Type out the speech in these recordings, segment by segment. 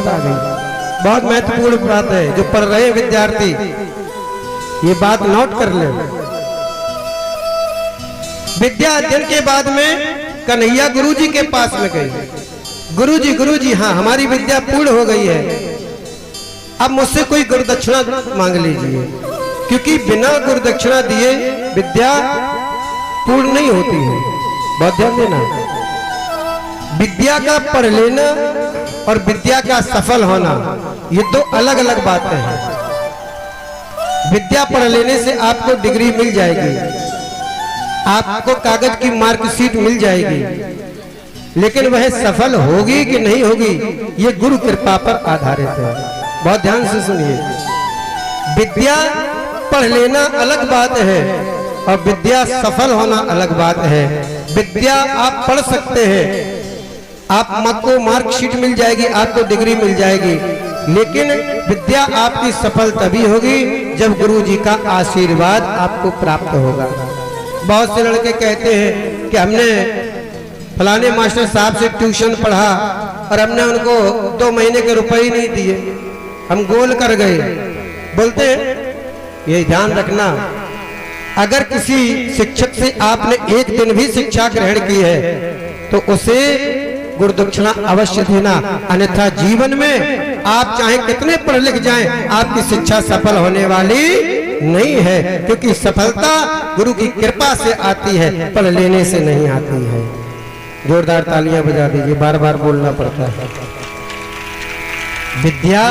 बात आ गई। बहुत महत्वपूर्ण बात है, जो पढ़ रहे विद्यार्थी ये बात नोट कर ले। विद्या अध्ययन के बाद में कन्हैया गुरुजी के पास में गई। गुरुजी हाँ हमारी विद्या पूर्ण हो गई है, अब मुझसे कोई गुरुदक्षिणा मांग लीजिए, क्योंकि बिना गुरुदक्षिणा दिए विद्या पूर्ण नहीं होती है। बहुत ध्यान देना, विद्या का पढ़ लेना और विद्या का सफल होना ये दो अलग अलग बातें हैं। विद्या पढ़ लेने से आपको डिग्री मिल जाएगी, आपको कागज की मार्कशीट मिल जाएगी, लेकिन वह सफल होगी कि नहीं होगी ये गुरु कृपा पर आधारित है। बहुत ध्यान से सुनिए, विद्या पढ़ लेना अलग बात है और विद्या सफल होना अलग बात है। विद्या आप पढ़ सकते हैं, आपको मार्कशीट मिल जाएगी, आपको डिग्री मिल जाएगी, लेकिन विद्या आपकी सफल तभी होगी जब गुरु जी का आशीर्वाद आपको प्राप्त होगा। बहुत से लड़के कहते हैं कि हमने फलाने मास्टर साहब से ट्यूशन पढ़ा और हमने उनको 2 महीने के रुपए ही नहीं दिए, हम गोल कर गए। बोलते हैं ये ध्यान रखना, अगर किसी शिक्षक से आपने एक दिन भी शिक्षा ग्रहण की है तो उसे गुरुदक्षिणा अवश्य देना, अन्यथा जीवन में आप चाहे कितने पढ़ लिख जाएं आपकी शिक्षा सफल होने वाली नहीं है, क्योंकि सफलता गुरु की कृपा से आती है, पढ़ लेने से नहीं आती है। जोरदार तालियां बजा दीजिए, बार बार बोलना पड़ता है। विद्या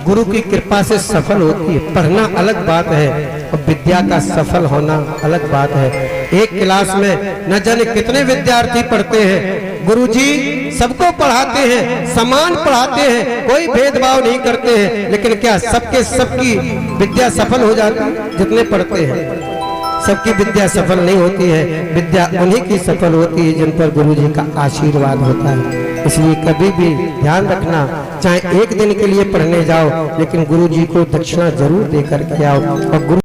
गुरु की कृपा से सफल होती है, पढ़ना अलग बात है और विद्या का सफल होना अलग बात है। एक क्लास में न जाने कितने विद्यार्थी पढ़ते हैं, गुरुजी सबको पढ़ाते हैं, समान पढ़ाते हैं, कोई भेदभाव नहीं करते हैं, लेकिन क्या सबकी विद्या सफल हो जाती है? जितने पढ़ते हैं सबकी विद्या सफल नहीं होती है, विद्या उन्हीं की सफल होती है जिन पर गुरु जी का आशीर्वाद होता है। इसलिए कभी भी ध्यान रखना, चाहे एक दिन के लिए पढ़ने जाओ लेकिन गुरु जी को दक्षिणा जरूर देकर के आओ। और गुरु